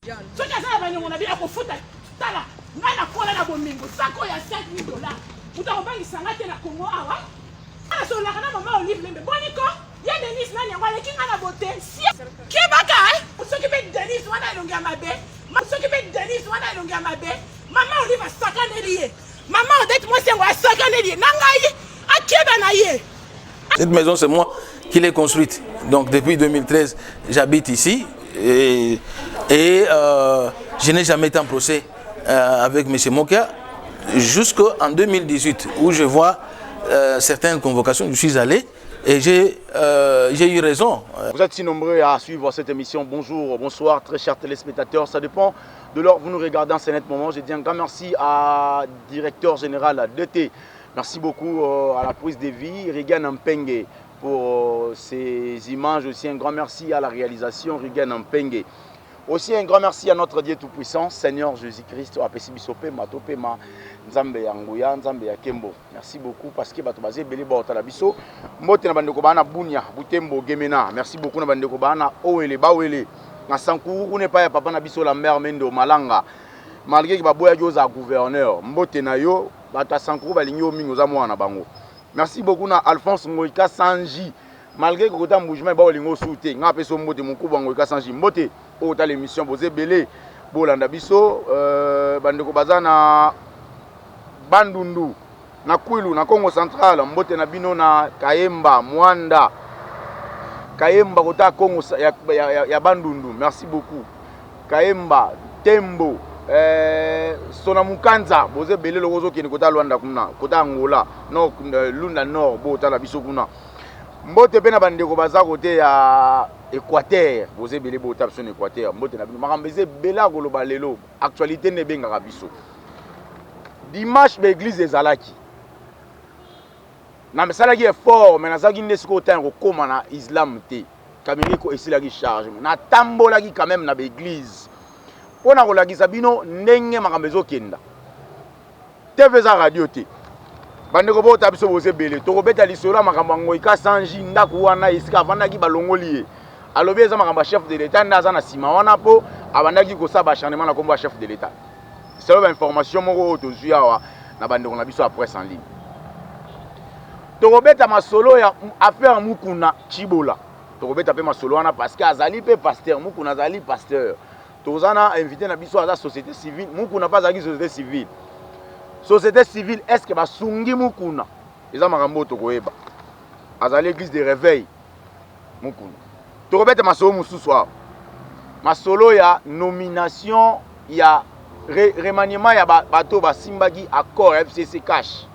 Soki azala baniongo na bino kofuta tala ngai nakola na bomingo sako ya $5,000 mutu akobangisa ngai te na Congo awa asololaka na mama Olive Lembe boniko ya Denis nani yango aleki ngai na bote kebaka soki mpe Denis wana elongi ya mabe soki mpe Denis wana elongi ya mabe mama Olive asakaneli ye mama Odette Mosengo asakaneli ye na ngai akeba na ye. Cette maison, c'est moi qui l'ai construite. Donc depuis 2013, j'habite ici et je n'ai jamais été en procès avec M. Mokia jusqu'en 2018 où je vois certaines convocations, je suis allé et j'ai eu raison. Vous êtes si nombreux à suivre cette émission. Bonjour, bonsoir, très chers téléspectateurs. Ça dépend de l'heure vous nous regardez en ce net moment. Je dis un grand merci à directeur général DT. Merci beaucoup à la prise de vie, Regan Mpenge, pour ces images. Aussi un grand merci à la réalisation, Regan Mpenge. Aussi un grand merci à notre Dieu Tout-Puissant, Seigneur Jésus-Christ, à Pessibisope, Matopema, Nzambe Yanguya, Nzambe Yakembo. Merci beaucoup parce que Batobazé, Beli Baotalabiso, Mote Nabandeko Bana Bounia, Boutembo, Gemena. Merci beaucoup Nabandeko Bana, Owele, Bawele, Nasankou, on n'est pas Papa Nabiso, la mère Mendo, Malanga. Malgré que Baboya Dioza gouverneur, Mbote Nayo, Bata Sankou, Baligno Mingoza Moana Bango. Merci beaucoup à Alphonse Ngoïka Sanji. Malgré que le mouvement est baolingo souté, n'a pas son mot de mon coup Ngoïka Sanji. Mbote, au tal l'émission, Bosé Belé, Bolanda Bisso, Bandeko Bazana, Bandundu, na Kwilu, na Congo Central, Mbote Nabino na Kayemba, Mwanda, Kayemba, Kota Congo, ya Bandundu. Merci beaucoup. Kayemba, Tembo. Sonamukanza boze belé le rozo qui est côté Luanda kuna côté Angola non Lunda Nord bo tala biso kuna mbote pena bandeko baza côté ya Équateur boze belé bo tala son Équateur mbote na bino makambeze bela goloba lelo actualité ne benga biso dimanche ba église des Alaki na mesala qui est fort mais na zaki nesiko temps ko koma na islam te kameri ko esila ki charge na tambola ki quand même na ba église. On a relagi Sabino, n'enge makambezo kenda. TV za radio te. Bandeko bo tabiso boze belé. To robeta lisola makambango ika sanji ndaku wana isika vandaki balongoli. Alobi za makamba chef de l'état ndaza na sima wana po abandaki ko saba acharnement na komba chef de l'état. C'est l'information moko to zuya na bandeko na biso à presse en ligne. To robeta masolo ya affaire mukuna Chibola. To robeta pe masolo wana parce que azali pe pasteur mukuna azali pasteur. Tozana invité na biso à la société civile. Mukuna pas à société civile. Société civile, est-ce que va sungi mukuna? Ils ont marambo tokoeba. À l'église de réveil. Mukuna. Torobete masolo musu soir. Masolo ya nomination ya remaniement ya bateau ba simbagi accord FCC cash.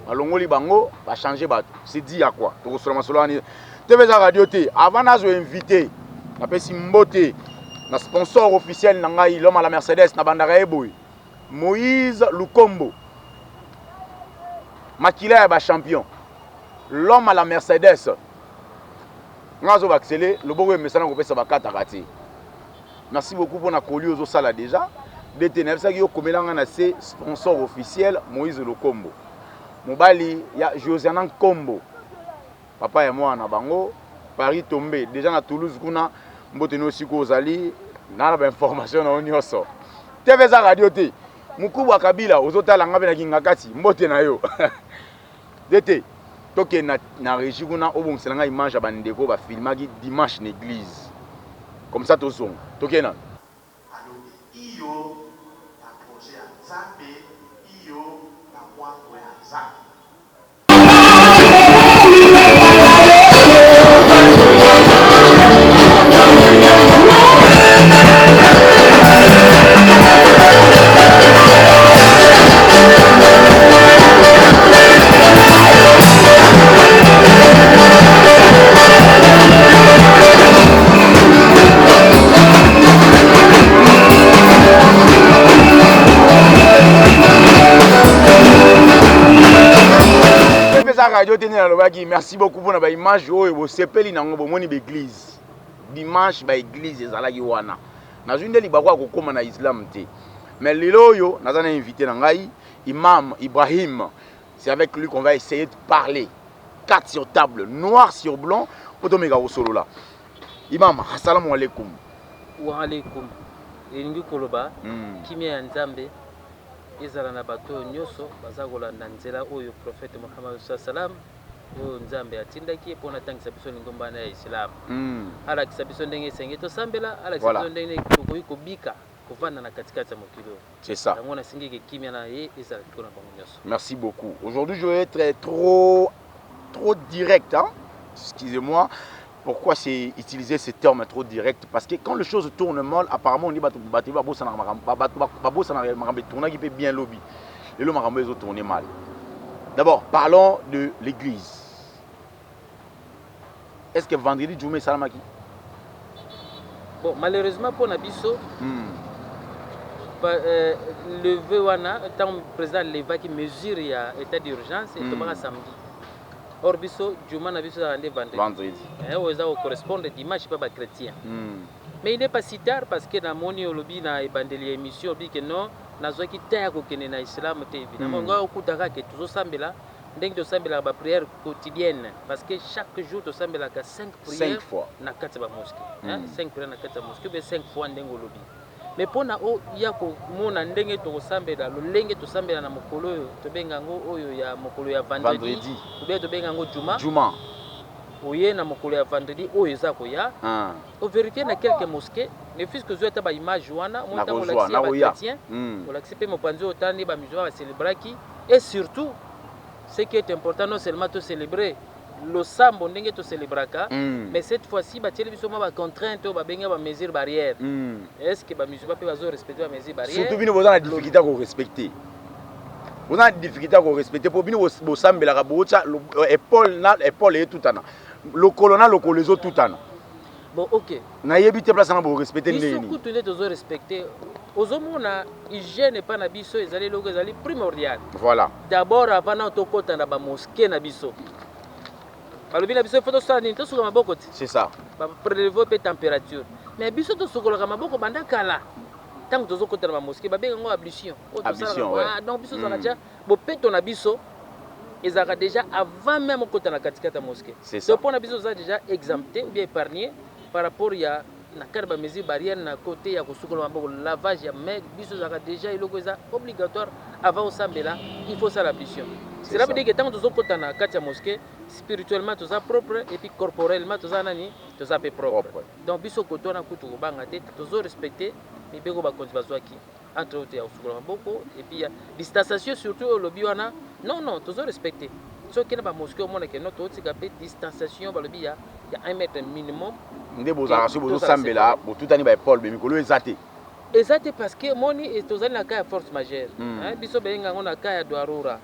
Balongoli bango va changer bateau. C'est dit à quoi? Tokosola masolo ani. TV za radio te avant nazo invité. Na pesi mbote. Na sponsor officiel nangai l'homme à la Mercedes na bandara eboy Moïse Lukombo Makila ba champion l'homme à la Mercedes ngazo accélé le bogo mesana ko pesa ba katakati. Merci beaucoup pour na koli ozo sala déjà DTNF ça ki yo komelanga na se sponsor officiel Moïse Lukombo mobali ya Josianan Kombo papa et moi na bango Paris tombé déjà na Toulouse kuna mbote no siko ozali na ba information na onyoso TV za radio te mukubwa Kabila ozotala ngabe na kingakati mbote na yo DT toke na régie kuna obongisela nga image ya bandeko ba filmaki dimanche na église comme ça tozonga toke na iyo na projet ya Nzambe iyo na mwango ya Nzambe. Merci beaucoup pour la image au sepeli na ngombo moni l'église dimanche ba église ezalaki wana na zunde libakwa ko koma na islam te mais lelo yo nazana invité na ngai imam Ibrahim. C'est avec lui qu'on va essayer de parler 4 sur table noir sur blanc pour tomber au solo là. Imam assalamu alaikum. Wa alaikum. elingi koloba kimia ya nzambe ezala na bato nyonso baza kolanda nzela oyo prophète Mohammed sallam oyo nzambe atindaki mpo na tangisa biso lingombana ya islam alakisa biso ndenge esenge tosambela alakisa biso ndenge tokoki kobika kovanda na katikati ya mokili oyo. C'est ça. yango nasingiki kimia na ye ezala mpona bango nyonso. Merci beaucoup. Aujourd'hui, je vais être trop direct. Hein? Excusez-moi. Pourquoi c'est utiliser ce terme trop direct? Parce que quand les choses tournent mal, apparemment, on dit qui peut bien lobby. Et le marambo ils ont tourné mal. D'abord, parlons de l'église. Est-ce que vendredi, Djoumé Salamaki? Bon, malheureusement pour Nabiso, le VWANA, tant le président Leva qui mesure l'état d'urgence, et tout samedi. Or, biso, Djouma Nabiso a rendu vendredi. Ça correspond à dimanche, pas chrétien. Mais il n'est pas si tard parce que dans mon lobby, dans les émissions, on dit que non, na zoaki taya ko kene na islam te évidemment nga okutaka ke tuzo sambela ndenge to sambela ba prière quotidienne parce que chaque jour to sambela ka 5 prières na kati ba mosquée 5 prières na kati ba mosquée be 5 fois ndenge lobby mais pona o ya ko mona ndenge to sambela lo lenge to sambela na mokolo oyo to benga ngo oyo ya mokolo ya vendredi ou bien to benga ngo juma oye na mokolo ya vendredi oyo eza ko ya au vérifier na quelques mosquées ne fils que zoeta ba image wana monta mo laxi ba chrétien mo laxi pe mo panzo otani ba musulman ba célébraki et surtout ce qui est important non seulement to célébrer le sambo ndenge to célébraka mais cette fois-ci ba tieli biso ba contrainte ba benga ba mesures barrières est-ce que ba musulman pe bazo respecter ba mesures barrières surtout bino boza na difficulté ko respecter on a difficulté à respecter pour bino bo sambela ka bocha épaule et tout ana le colonel le colezo tout ana. Bon, ok. Na yebite place na bo respecter ndeni. Surtout tous les tozo respecter. Ozomona hygiène pas na biso ezali logo ezali primordial. Voilà. D'abord avant na to kota na ba mosquée na biso. Balobi na biso photo ça ni to suka maboko ti. C'est ça. Ba prélever pe température. Mais biso to sukola maboko banda kala. Tant que tozo kota na ba mosquée ba benga ngo ablution. Ablution ouais. Donc biso ça déjà bo peto na biso ezaka déjà avant même kota na katikata ya mosquée. C'est ça. Donc pour na biso ça déjà exempté ou bien épargné par rapport à la mesure barrière na côté ya kosukola maboko lavage ya main biso zaka déjà iloko eza obligatoire avant au sambela il faut ça l'ablution. Cela veut dire que tant que tozo kota na kati ya mosquée spirituellement toza propre et puis corporellement toza nani toza pe propre. Donc biso koto na kutu ko banga te tozo respecter mais beko ba konzi bazwaki entre autres ya kosukola maboko et puis ya distanciation surtout au lobby wana non tozo respecter. Ce qui est dans la mosquée, on a une distanciation, il y a 1 mètre minimum. Ndé bozala so bozo sambela bo tutani ba Paul be mikolo ezate. Ezate parce que moni est tozali na cas force majeure. Biso benga ngona cas ya Douarura.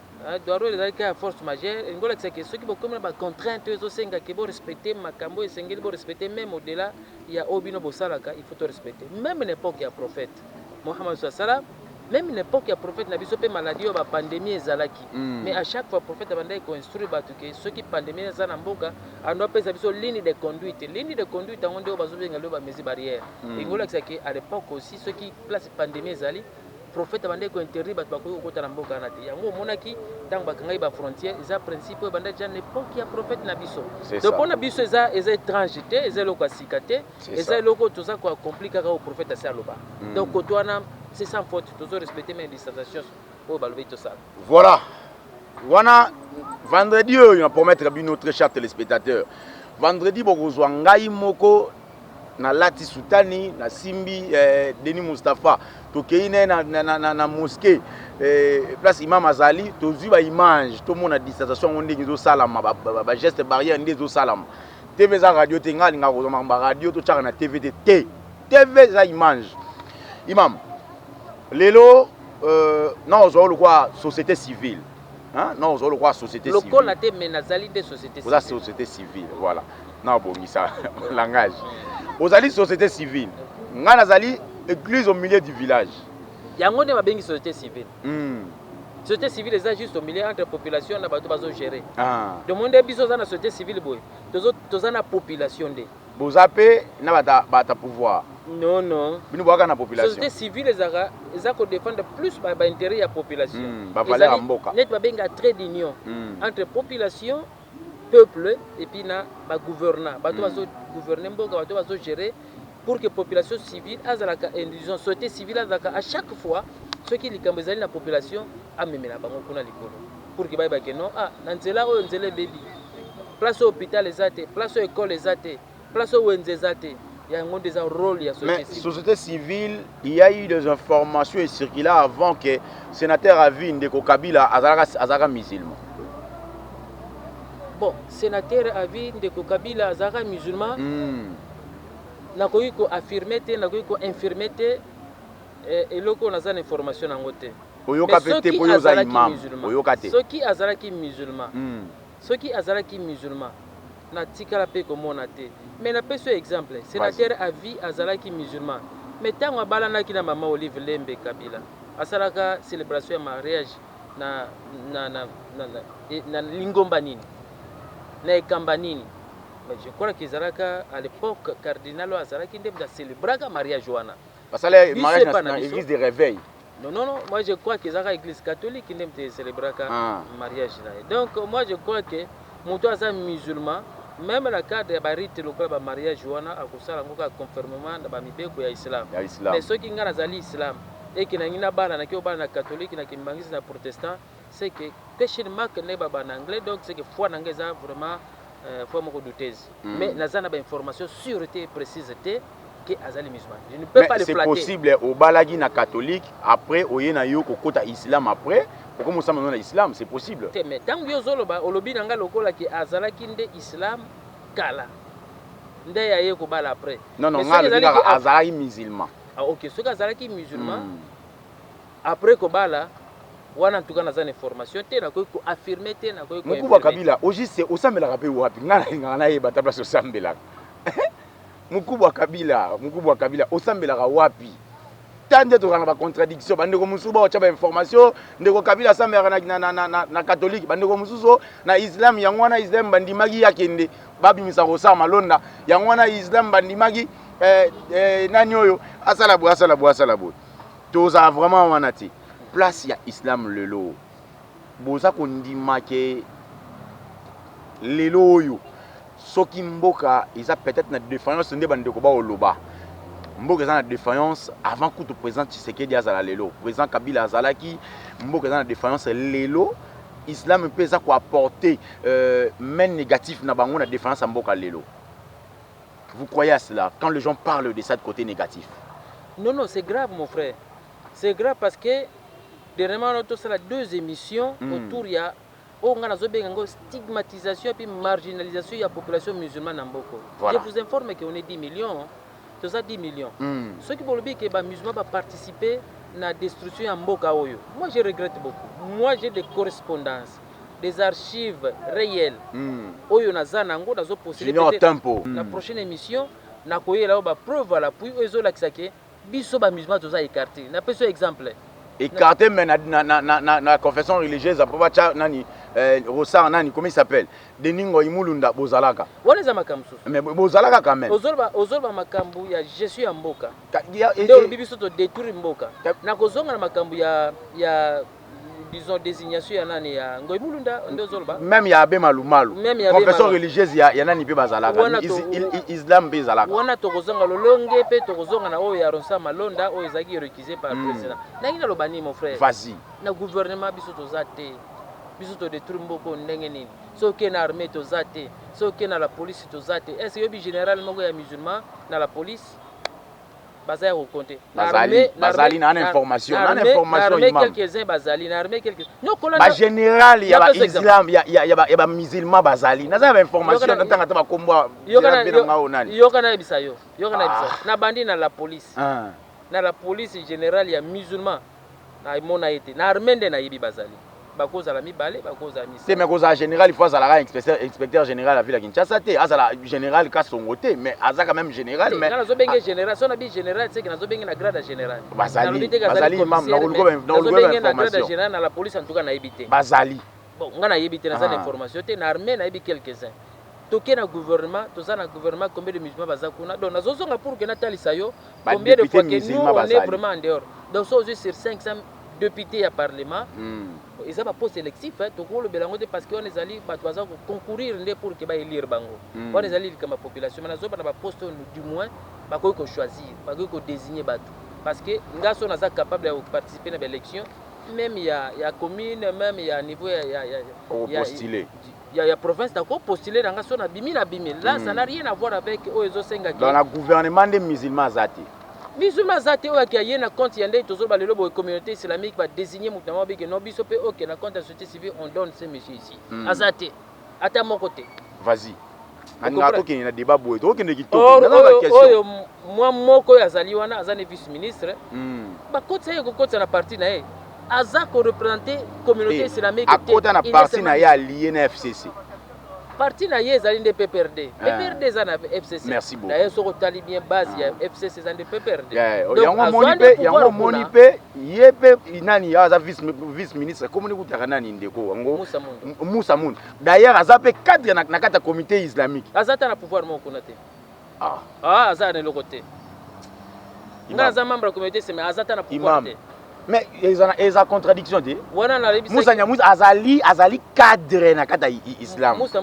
Douarura ezali cas force majeure, ngola que ceux qui bo comme ba contrainte ezo senga ke bo respecter makambo esengeli bo respecter même au-delà il y a obino bosalaka, il faut te respecter. Même l'époque ya prophète Mohammed sallallahu même l'époque ya prophète na biso pe maladie ba pandémie ezalaki mais à chaque fois prophète abandai ko instruire batu ke ceux qui pandémie za na mboka ando pesa biso ligne de conduite onde o bazo benga lo ba mesures barrières ngola que à l'époque aussi ceux qui place pandémie ezali prophète abandai ko interdire batu ko kota na mboka na te yango monaki tant bakangai ba frontière eza principe bandai ja l'époque ya prophète na biso donc on a biso eza transité eza loko sikate eza loko toza ko compliquer au prophète asa loba donc kotwana c'est sans faute, toujours respecter mes distanciations pour balaver tout ça. Voilà. Voilà. Vendredi, il va promettre à notre cher téléspectateur. Vendredi, bokozwa ngai moko na Lati Soutani, na Simbi, Denis Mustafa, tokeine na mosquée, place Imam Azali, tozu ba image, tout le monde a distanciation, on dit qu'ils ont salam, ba geste barrière, on dit qu'ils ont salam. TV za radio tenga linga kozoma ba radio to tchaka na TV TV za image. Imam Lelo, non, on le quoi société civile. Hein? Non, on le quoi société civile. Le col a été menacé des sociétés civiles. Vous avez société civile, voilà. Non, bon, ça, langage. Vous avez société civile. Vous avez église au milieu du village. Il y a un peu de société civile. Société civile, c'est juste au milieu entre la population et la gérer. Donc, on a besoin de la société civile. Vous avez la population. Vous avez un pouvoir. Non. La population. La société civile, ils défendre plus l'intérêt de la population. Ils ont un trait d'union entre population, peuple et puis la gouvernant. Ils vont gouverner, ils vont gérer pour que la population civile, disons, société civile, à chaque fois, ceux qui ont la population, a même la banque pour que les non, ah, nanzela o nzele baby, place au hôpital les athées, place aux écoles les athées, place aux ONG athées. Il y a un des rôle de la société civile. Mais société civile, il y a eu des informations et circulées avant que le sénateur Avi Ndeko Kabila azara musulman. Bon, sénateur Avi Ndeko Kabila azara musulman. Nakoyi ko affirmer te, nakoyi ko infirmer te, et loko na zan information en côté. Oyoka pete po yoza imam. Oyoka te. Ceux qui azaraki musulman. Ceux qui azaraki musulman. Na tikala pe komona te. Mais na pe ce exemple, sénateur Avi azaraki musulman. Mais tant wa balana ki na mama Olive Lembe Kabila. Asaraka célébration de mariage na lingomba nini. Na ekamba nini. Mais je crois que Zaraka, à l'époque, cardinal Azaraki a célébré le mariage. Parce que le mariage dans l'église de réveil. Non, moi je crois que Zaraka, l'église catholique, qui a célébré le mariage. Donc, moi je crois que mon toit est musulman, même la carte de rite local de mariage, a confirmement de l'islam. Mais ceux qui ont l'islam et qui n'ont pas de catholique, qui n'ont pas de protestant, c'est que question marque n'est pas en anglais, donc c'est que foi en anglais vraiment. Faut me redouter. Mais nous avons une information sûreté et précise que Azali musulman. Je ne peux pas le flatter. C'est possible au balagi na catholique après au yena yo ko kota islam après pour comment ça maintenant l'islam c'est possible. Mais tant que yozolo ba olobi nanga lokola ki Azala kinde islam kala. Nde ya ye ko bala après. Non ngalo Azali musulman. Ah OK, ce que Azala ki musulman après ko bala wana tuka nazana information te na ko affirmer te na ko Mukubwa Kabila oji c'est osambela kape wapi ngana na yeba tabla osambela Mukubwa Kabila osambela ka wapi tande to kana ba contradiction bande ko musuba o chaba information ndeko Kabila sambela na catholique bande ko mususo na islam yangwana islam bandimagi yakende babi misako malonda yangwana islam bandimagi nani oyo asala bo toza vraiment wanati place ya islam lelo boza kondima ke lelo oyo soki mboka eza peut-être na défaillance nde bandeko ba oloba mboka eza na défaillance avant que le président Tshisekedi azala lelo président Kabila azalaki mboka eza na défaillance lelo islam peut eza ko apporter main négatif na bango na défaillance ya mboka lelo. Vous croyez à cela quand les gens parlent de ça de côté négatif? Non, c'est grave mon frère. C'est grave parce que dernièrement, nous avons 2 émissions autour de la stigmatisation et marginalisation de la population musulmane en Boko. Voilà. Je vous informe qu'on est 10 millions. Tout 10 millions. Ceux qui veulent dire que les musulmans vont participer à la destruction en Boko. Moi, je regrette beaucoup. Moi, j'ai des correspondances, des archives réelles. La prochaine émission, nous avons une preuve à l'appui. Nous avons des musulmans qui sont écartés. Nous avons un exemple. Écarté mais na confession religieuse après nani Rosa nani comment il s'appelle Deningo Imulunda bozalaka wana makamsu mais bozalaka quand même ozolba makambu ya Jésus ya mboka ndio bibiso to détruire mboka na kozonga na makambu ya disons désignation ya nani ya Ngoimulunda ndio zolba même ya abe malumalu confession religieuse ya nani pe bazalaka islam pe bazalaka wana to kozonga lolonge pe to kozonga na oyo ya Rosa Malonda oyo ezaki réquisé par président na ngina lobani mon frère vas-y na gouvernement biso to zate biso to détruire mboko ndenge nini so ke na armée to zate so ke na la police to zate est-ce que bi général moko ya musulman na la police bazali au compter bazali na information imam quelques-uns bazali na armée quelques ba général ya ba islam ya ba musulman bazali na za information na tanga ba kombo yokana bisayo na bandi na la police na la police générale ya musulman na mona été na armée de na yibi bazali bakoza la mibale bakoza misa c'est mais koza général il faut azala inspecteur général à ville Kinshasa te azala général ka songote mais aza quand même général mais na zo benga général so na bi général c'est que na zo benga na grade général bazali imam na zo benga na grade général na la police en tout cas na yibité bazali bon ngana yibité na ça information te na armée na yibi quelques-uns toke na gouvernement toza na gouvernement combien de musulmans bazakuna donc na zo zonga pour que na talisa yo combien de fois que nous on est vraiment en dehors donc so sur 500 députés à parlement ils ont pas poste sélectif donc le belango parce que on est allé concourir pour que ba élire bango on est allé comme population mais na zo na ba poste du moins bakoki choisir, bakoki désigner bato. Parce que nga so naza capable de participer à l'élection, même il y a commune, même il y a niveau il y a province d'accord postuler dans nga so na bimi na bimi. Là ça n'a rien à voir avec Oezo Senga. Dans le gouvernement des musulmans zati. Musulmans zati o ki yena compte yande tozo ba lelo bo communauté islamique ba désigner mutama ba ke no biso pe OK na compte de société civile on donne ces messieurs ici. Azati. À mon côté. Vas-y. Anga to ki na débat boy. To ki ne ki to. Oyo moi moko yazali wana azane vice ministre. Ba côté ça ko côté na parti na e. Aza ko représenter communauté islamique à côté na parti na ya lié na FCC. Parti na ye ezali nde PPRD. PPRD za na FCC. Merci beaucoup. D'ailleurs soko tali bien base ya FCC za nde PPRD. Yango moni pe yepe inani aza vice ministre comme ni kutaka nani ndeko ngo Moussa Moun. D'ailleurs aza pe cadre na kata comité islamique. Aza ta na pouvoir moko na te. Aza na lokote. Nga aza membre communauté c'est mais aza ta na pouvoir te. Mais ils ont contradiction de Moussa Nyamouzi azali cadre na kata islam. Moussa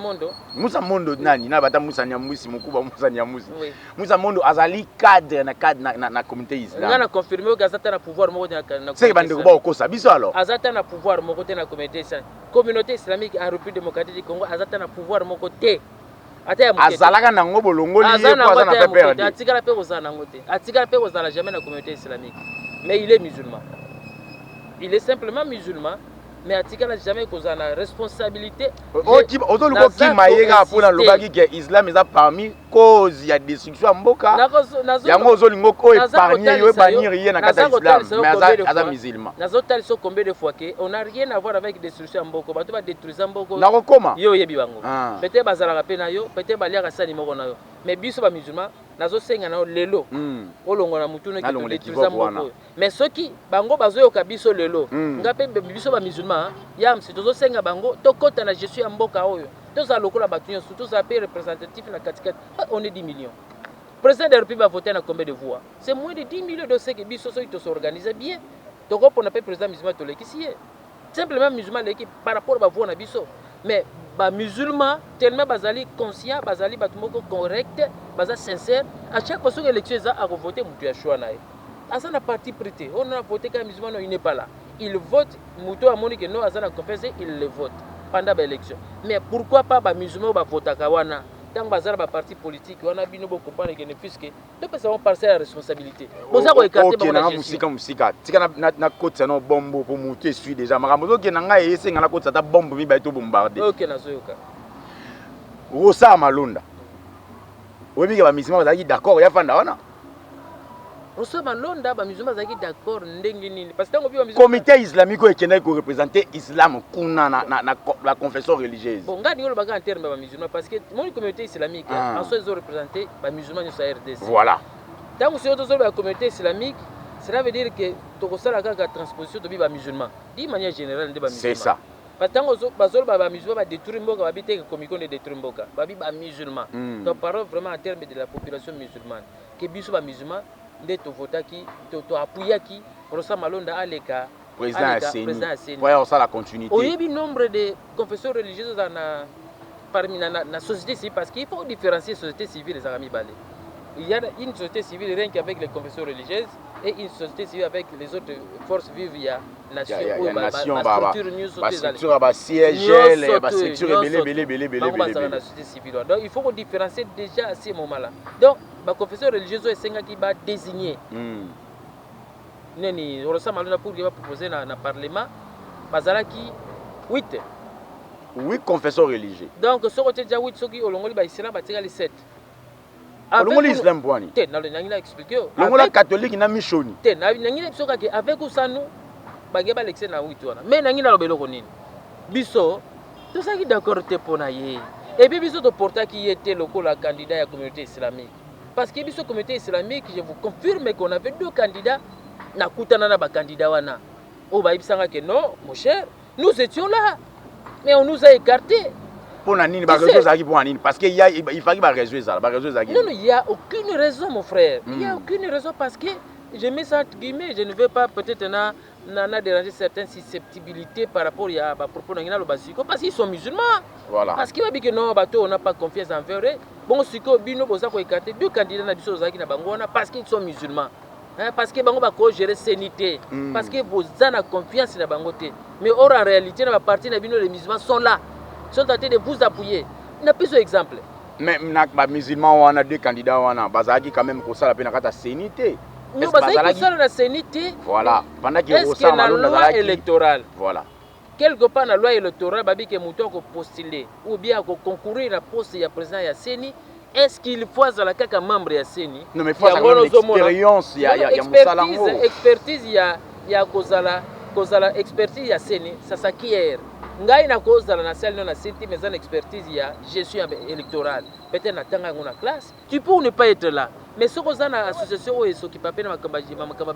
Mondo nani na bata Moussa Nyamouzi mukuba Moussa Nyamouzi. Moussa Mondo azali cadre na communauté islam. Nga na confirmer que azata na pouvoir moko na c'est bande ko ba okosa biso alors. Azata na pouvoir moko te na communauté islamique en République démocratique du Congo azata na pouvoir moko te. Azalaka na ngo bolongoli ye ko azana pe perdre. Atikala pe kozana ngote. Atikala pe kozana jamais na communauté islamique. Mais il est musulman. Il est simplement musulman, mais Atika n'a jamais causé la responsabilité. Islam est parmi cause ya destruction mboka. Yango ozolingo ko épargner yo bannir rien na kata islam, mais aza musulman. Nazotal so combien de fois que on n'a rien à voir avec destruction mboka, bato ba détruire mboka. Na koma. Yo yebi bango. Peut-être bazala pe na yo, peut-être balia ka sani moko na yo. Mais biso ba musulman nazosenga na lelo olongo na mutu ne ke détruire mboka. Mais soki bango bazoyoka biso lelo, ngape biso ba musulman ya msi tozosenga bango tokota na Jésus ya mboka oyo. Tous à lokola batunya surtout à payer représentatif na katikati on est 10 millions. Le président de la République va voter dans combien de voix? C'est moins de 10 millions de ceux qui s'organisent bien. Donc on n'a pas président musulman to ici. Simplement musulman l'équipe par rapport à voix na biso. Mais ba musulman tellement bazali conscient, bazali batumoko correct, bazali sincère, à chaque fois que l'élection est à voter mutu ya choix nae. Asa na parti prêté, on a voté quand musulman il n'est pas là. Il vote mutu a moni que non asa na confesse, il le vote pendant l'élection. Mais pourquoi pas les musulmans voter kawana? Tant que les partis politiques, on a bien comprendre que puisque deux personnes ont passé la responsabilité. Vous avez écarté la musique. Si on a côté no bombe pour monter suis déjà. Maramoto qui n'a essayé na côté ta bombe mi ba to bombarder. OK na zoyoka. Rosa Malonda. Oui que les musulmans sont d'accord, ya fanda wana. Rosa Malonda ba musulmans sont d'accord ndenge nini parce que tango bi comité islamique qui représenter islam kuna na la confession religieuse. Bon ngani yolo baga en terme ba musulmans parce que mon communauté islamique en soi ils ont représenté ba musulmans sur RDC. Voilà. Tango si autres ba communauté islamique, cela veut dire que to sala ka transposition de ba musulmans. D'une manière générale de ba musulmans. C'est ça. Parce que tango bazolo ba musulmans ba détruire mboka ba bité que commission de détruire mboka. Ba bi ba musulmans. Donc parole vraiment en terme de la population musulmane. Que biso ba musulmans nde to votaki to apuyaki Rosa Malonda aleka président Asseni. Voyons ça la continuité. Il y a un nombre de confessions religieuses parmi la société civile parce qu'il faut différencier société civile et Zarami Balé. Il y a une société civile rien qu'avec les confessions religieuses et une société civile avec les autres forces vives. Il y a nation, structure, siège, structure donc il faut qu'on différencie déjà à ce moment-là. Donc la confession religieuse est celle qui va désigner. Neni Rosa Malonda pour qu'il va proposer dans le Parlement. Bazalaki 8 confesseurs religieux. Donc ce côté déjà 8 ceux qui ont l'ongoli ba islam ba tika les 7. Avec l'islam boani. Te na le nangina expliquer. L'ongola catholique na mishoni. Te na nangina biso kake avec usanu ba geba l'excès na 8 wana. Mais nangina lobelo ko nini? Biso tout ça qui d'accord te pona ye. Et puis biso to porta qui était le candidat à la communauté islamique. Parce que biso communauté islamique, je vous confirme qu'on avait 2 candidats na kutana na ba candidat wana. O ba ibsanga que non, mon cher, nous étions là. Mais on nous a écartés. Pour nani ba réseau zaki pour nani parce que il fallait ba réseau ça, ba réseau zaki. Non, il y a aucune raison mon frère. Il y a aucune raison parce que je mets ça entre guillemets, je ne veux pas peut-être déranger certaines susceptibilités par rapport à propos de le basiko parce qu'ils sont musulmans. Voilà. Parce qu'il m'a dit que non, on n'a pas confiance envers eux. Bon, siko bino boza ko écarter deux candidats na biso zaki na bangona parce qu'ils sont musulmans. Hein, parce que bango ba ko gérer sénité, parce que vous avez confiance na bangoté. Mais or en réalité na parti na bino les musulmans sont là. Sont en train de vous appuyer. n'a plus exemple. Mais les musulmans, on a deux candidats, on a quand même pour ça la peine à sénité. Nous basons la sénité. Voilà. Pendant que est-ce que la loi électorale, voilà. Quelque part dans la loi électorale, babi que mouton ko postuler ou bien ko concourir à poste ya président ya Seni, est-ce qu'il faut à la kaka membre ya Seni? Non mais il faut avoir l'expérience, il y a expertise ya kozala expertise ya Seni, ça s'acquiert. Ngai na kozala na salle na Seni mais en expertise ya gestion électorale. Peut-être na tanga ngona classe, tu peux ne pas être là. Mais ce qu'on a dans l'association où ils s'occupent de ma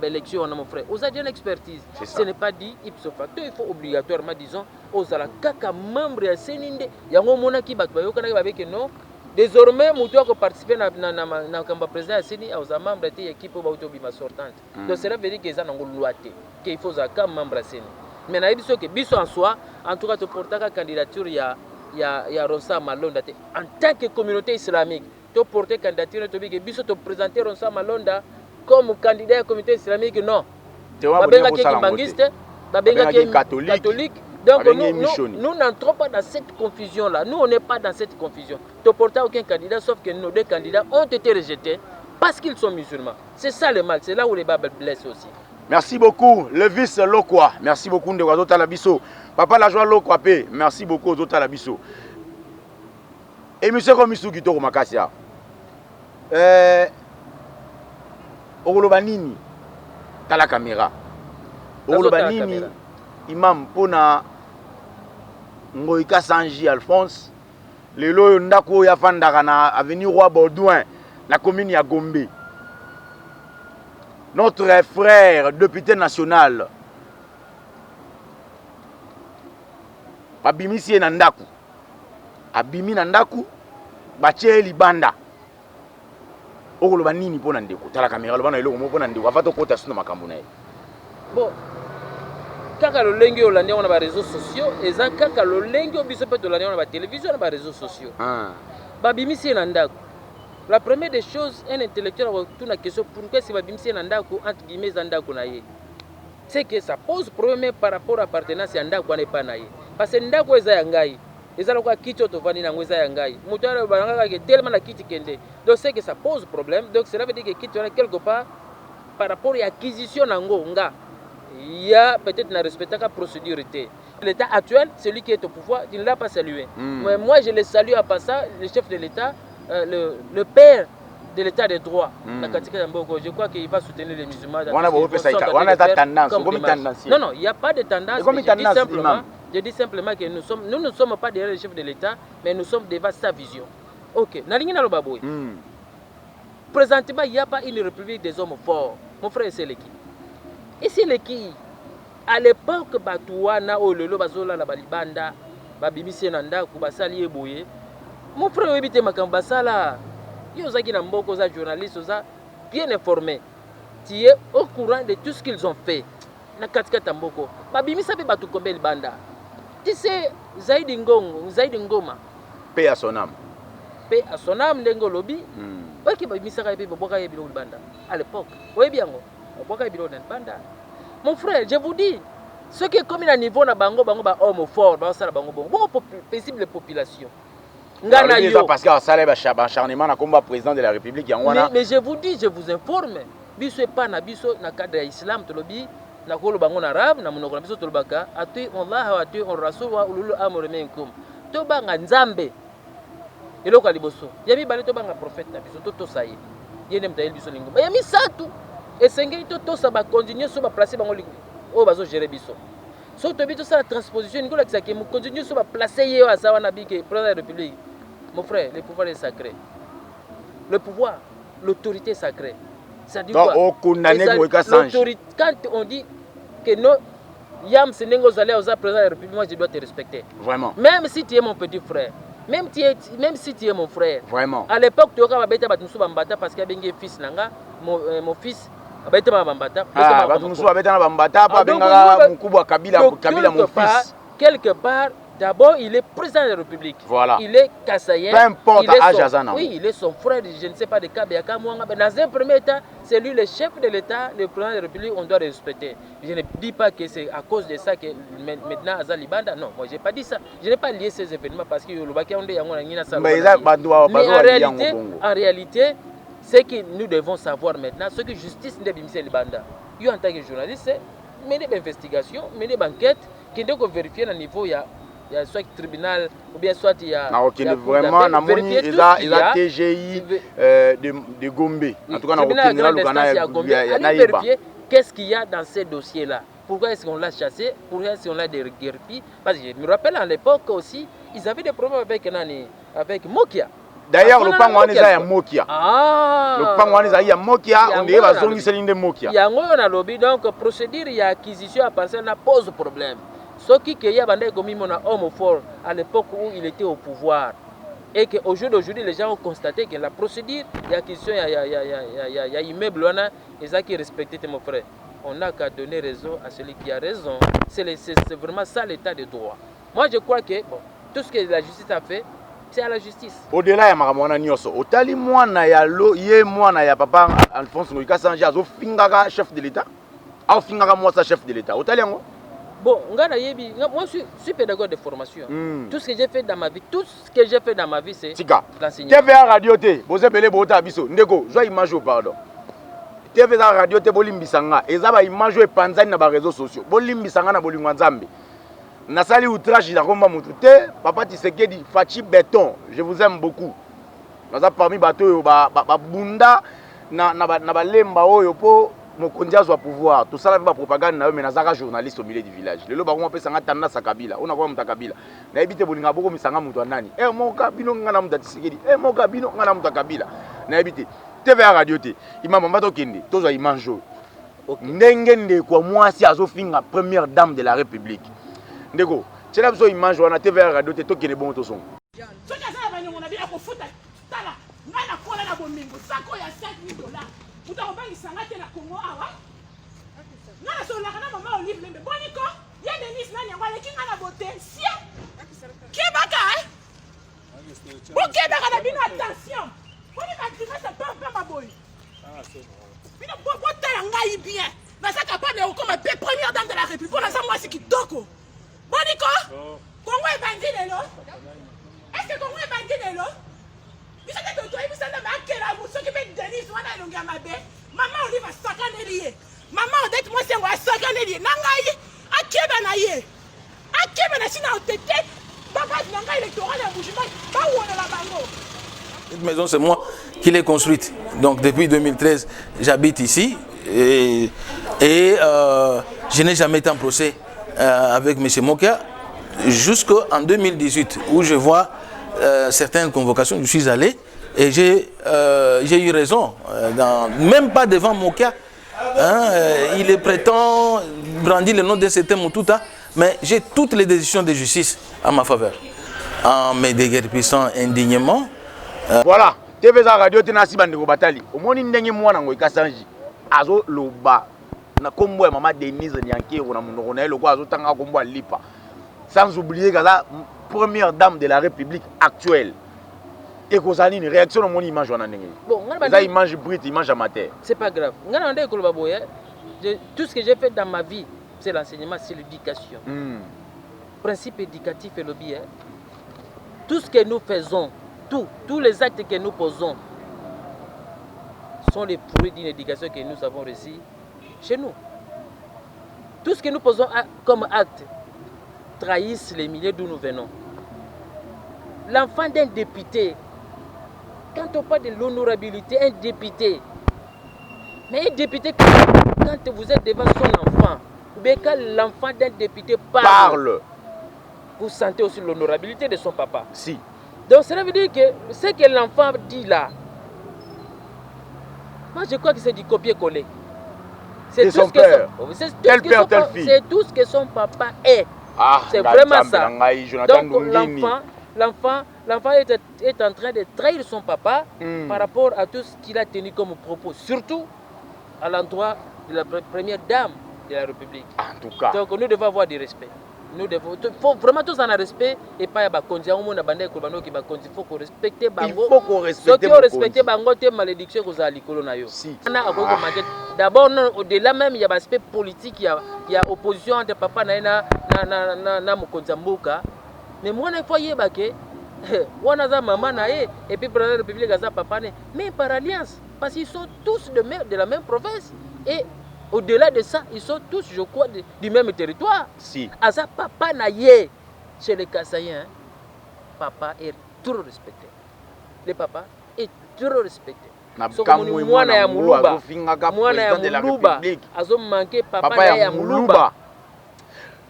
élection, mon frère, vous avez une expertise. Ce n'est pas dit ipso facto, il faut obligatoirement, disons, aux kaka membre de Séninde, il y a un moment qui bat, non. Désormais, nous devons participer à la campagne président de Séni, aux membres de l'équipe sortante. Donc cela veut dire qu'ils ont une loi, qu'il faut un membre de Séni. Mais il faut que Bisso en soi, en tout cas, tu portes la candidature, il y a Rosa Malonda, en tant que communauté islamique. Tu porter candidature, tu as présenté Ronsa Malonda comme candidat à la communauté islamique, non. Tu es catholique. Donc nous n'entrons pas dans cette confusion-là. Nous, on n'est pas dans cette confusion. Tu n'as porté aucun candidat, sauf que nos deux candidats ont été rejetés parce qu'ils sont musulmans. C'est ça le mal, c'est là où les Bibles blessent aussi. Merci beaucoup, le vice Lokwa. Merci beaucoup, Ndewazo Talabiso. Papa la joie Lokwa P. Merci beaucoup, Ozo Talabiso. Et monsieur Komisou Kitoko Makasia. Ogoloba nini tala caméra ogoloba nini imam pona ngoika Sanji Alphonse lelo ndako ya fandaka na avenue Roi Baudouin la commune ya Gombe. Notre frère député national abimisi na ndaku abimi na ndaku batie libanda. Ogoloba nini pona ndeko tala caméra lobana eloko mo pona ndeko afato kota sino makambo na ye. Bon kaka lolengi olandi on a ba réseaux sociaux eza kaka lolengi obiso pe tolandi on a ba télévision na ba réseaux sociaux. Babimisi na ndako. La première des choses un intellectuel va tout na question pourquoi si babimisi na ndako entre guillemets za ndako na ye. C'est que ça pose problème par rapport à appartenance ya ndako na pas na ye. Parce que ndako eza ya ngai. Les gens qui ont été dans les Yangai, tellement la kiti kende. Donc c'est que ça pose problème. Donc cela veut dire que quitte quelque part par rapport à l'acquisition d'Angonga, il y a peut-être une respecter la procédure. L'État actuel, celui qui est au pouvoir, il ne l'a pas salué. Mais moi je le salue à part ça, le chef de l'État, le père de l'État des droits. Je crois qu'il va soutenir les musulmans. Non, non, il n'y a pas de tendance. Je dis simplement que nous ne sommes pas derrière le chef de l'État, mais nous sommes devant sa vision. Ok, présentement, il n'y a pas une république des hommes forts. Mon frère, c'est l'équipe. Et c'est l'équipe. À l'époque, Batouana, Ololo, Bazola, la Balibanda, Babimisi Nanda, Kubasali et Boye. Mon frère, évitez ma cambasala. Il y a des journalistes bien informés. Tu es au courant de tout ce qu'ils ont fait. Na katika tamboko. Babimisa pe batu kombe banda. Tu sais, Zaidi Ngoma. Paix à son âme. Paix à son âme, Ndengo Lobby. Oui, qui m'a dit banda. À l'époque. Oui, bien, banda. Mon frère, je vous dis, ce qui est comme un niveau na bango, homme fort, dans la bango, bon, paisible population. Parce que ça, c'est acharnement na combat président de la République. Mais je vous dis, je vous informe. Biso et pas na biso na cadre islam, Tolobi. Na kolo bango na arabe na monoko na biso tolobaka ati Allah wa ati on rasul wa ulul amri minkum to banga nzambe eloko liboso yami bale to banga prophète na biso to saye yene mtayel biso lingo yami satu esengeli to sa ba continuer so ba placer bango o bazo gérer biso so to bito sa la transposition ngolo la kisaki mo continuer so ba placer ye wa sawa na bike président de la République. Mon frère, le pouvoir est sacré. Le pouvoir, l'autorité sacrée. Ça dit quoi? Quand on dit que non, Yam Senengo Zalé aux président de la République, moi je dois te respecter. Vraiment. Même si tu es mon petit frère, même si tu es mon frère. Vraiment. À l'époque, tu as bêta parce qu'il y a un fils, mon fils, Abaitama Bambata. Ah, Batumusu Abetana Bambata, pas Bengara Mukubwa Kabila, Kabila mon fils. Quelque part, d'abord, il est président de la République. Voilà. Il est Kassayen. Peu importe âge Azana. Oui, il est son frère, je ne sais pas de Kabiaka Mwanga. Mais dans un premier temps, c'est lui le chef de l'État, le président de la République, on doit le respecter. Je ne dis pas que c'est à cause de ça que maintenant Azali Banda. Non, moi je n'ai pas dit ça. Je n'ai pas lié ces événements parce que le Baki Ondé Yangon Nina Salou. Mais en réalité, ce que nous devons savoir maintenant, ce que justice n'est pas Banda. Yo en tant que journaliste, c'est mener des investigations, mener des enquêtes, qui doivent vérifier au niveau, il y a soit tribunal ou bien soit il y a. Vraiment, il y a TGI de Gombe. En tout cas, on a vérifier qu'est-ce qu'il y a dans ces dossiers-là. Pourquoi est-ce qu'on l'a chassé? Pourquoi est-ce qu'on l'a déguerpi? Parce que je me rappelle à l'époque aussi, ils avaient des problèmes avec Mokia. D'ailleurs, le Pangwanisa est Mokia. Le Pangwanisa est Mokia, on est à zone de Mokia. Il y a un lobby, donc procédure et acquisition à penser n'a pose problème. Ce qui y a commis mon homme fort à l'époque où il était au pouvoir. Et qu'au jour d'aujourd'hui, les gens ont constaté que la procédure d'acquisition, il y a immeuble, et ça qui est respecté, mon frère. On n'a qu'à donner raison à celui qui a raison. C'est vraiment ça l'état de droit. Moi, je crois que tout ce que la justice a fait, c'est à la justice. Au-delà de Maramona Nyoso, au tali moi na ya lo ye moi na ya papa Alphonse Ngoïka Sanja zo fingaka chef de l'État. Au fingaka moi sa chef de l'État. Au tali yango. Bon, moi je suis pédagogue de formation. Tout ce que j'ai fait dans ma vie, c'est l'enseignement. TVA radio te, vous appelez Bota Biso, Ndeko, joie image pardon. TVA radio te bolimbisanga, ezaba image e panzani na ba réseaux sociaux. Bolimbisanga na bolingwa Nzambe. Nasali outrage na komba mutute, papa Tshisekedi Fachi Béton, je vous aime beaucoup. Naza parmi bato ba bunda na lemba oyo po mokonzi azwa pouvoir. Tout ça la propagande na yo mais nazaka journaliste au milieu du village. Lelo ba ko pesa nga tanda sa Kabila, ona ko muta Kabila. Na ebite bolinga boko misanga mutu nani? Moka bino ngana muta Tshisekedi. Moka bino ngana muta Kabila. Na ebite TVA radio te. Imam Mbato kende, tozwa image. Ndenge ndeko mwasi azofinga première dame de la République. Ndeko, tu as besoin d'image, on a TVA radio, tu as des bons son. Ce que ça va nous on a dit à foutre tala, ngana kola na bomingo, sako ya $5,000. Muta obangi sangate na Congo awa. Ngana so la kana mama olive lembe boniko, ya Denis nani ngwa leki ngana bote, sia. Kebaka Bon kebaka na bino attention. Boni ba tima ça pas ma boy. Bino bota ngai bien. Na ça capable de comme première dame de la République, on a ça moi c'est kitoko. Boniko, Congo est bandit lelo. Est-ce que Congo est bandit lelo? Bisa te toto ibi sana ba kera muso ki be Denis wana longa mabe. Maman on va sakane lié. Maman on dit moi c'est moi sakane lié. Nangai akeba na ye. Akeba na sina otete. Baba nanga électoral à Boujima. Ba wona la bango. Cette maison c'est moi qui l'ai construite. Donc depuis 2013, j'habite ici et je n'ai jamais été en procès avec M. Mokia jusqu'en 2018 où je vois certaines convocations, je suis allé et j'ai eu raison, même pas devant Mokia, il prétend brandir le nom de certain Moutouta, mais j'ai toutes les décisions de justice à ma faveur. En me déguerpissant indignement. Voilà, TVA radio tenasi bandeko batali. Omoni ndenge mwana Ngoïka Sanji azo loba na kombo ya mama Denise Nyankero na munoko na eloko azotanga kombo ya lipa. Sans oublier que la première dame de la République actuelle. Et qu'on a une réaction dans mon image on a ndenge. Bon, ça image brute, image amateur. C'est pas grave. Tout ce que j'ai fait dans ma vie, c'est l'enseignement, c'est l'éducation. Principe éducatif et le bien. Tout ce que nous faisons, tous les actes que nous posons sont les fruits d'une éducation que nous avons reçue chez nous. Tout ce que nous posons comme acte trahissent les milieux d'où nous venons. L'enfant d'un député, quand on parle de l'honorabilité, un député, mais un député, quand vous êtes devant son enfant, ou bien quand l'enfant d'un député parle, vous sentez aussi l'honorabilité de son papa. Si. Donc cela veut dire que ce que l'enfant dit là, moi je crois que c'est du copier-coller. C'est son père. Tel père, telle fille. C'est tout ce que son papa est. C'est vraiment ça. Donc l'enfant est en train de trahir son papa par rapport à tout ce qu'il a tenu comme propos. Surtout à l'endroit de la première dame de la République. En tout cas. Donc nous devons avoir du respect. Nous devons, faut vraiment tous en avoir respect et pas y il faut qu'on respecte Bango. Il faut qu'on respecte. Ceux qui ont respecté Bango, c'est malédiction que vous avez à si. D'abord, au-delà même, il y a l'aspect politique, il y a opposition entre papa na Mokonzamboka. Mais moi, il faut y aller. On a maman et puis président de la République a papa, mais par alliance, parce qu'ils sont tous de la même province. Et au-delà de ça, ils sont tous, je crois, du même territoire. Si. Asa papa naye chez les Kassaïens, papa est trop respecté. Le papa est trop respecté. Mwana ya Muluba, azo manqué papa ya Muluba.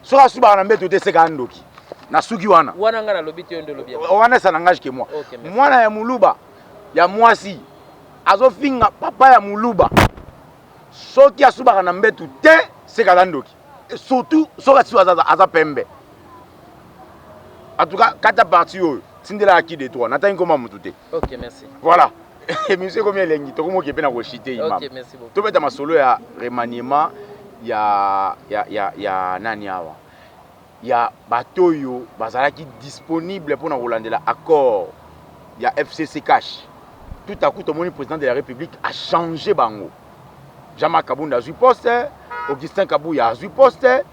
Soka suba na mbeto te seka ndoki. Na suki wana. Wana ngana lobiti ondo lobia. Wana ça n'engage que moi. Mwana ya Muluba, ya mwasi. Azo finga papa ya Muluba. Soki asuba na mbeto te seka ndoki. Surtout soka si aza pembe. En tout cas, kata parti yo, tindela aki de toi. Nata ngoma mutu te. OK, merci. Voilà. Monsieur combien lengi to komo kepe na ko chiter imam. OK, merci beaucoup. To beta masolo ya remaniement ya nani awa. Ya batoyo bazalaki disponible pour na kolandela accord ya FCC cash. Tout à coup le président de la République a changé bango. Jean-Marc Kabunda a eu poste, Augustin Kabouya a eu poste,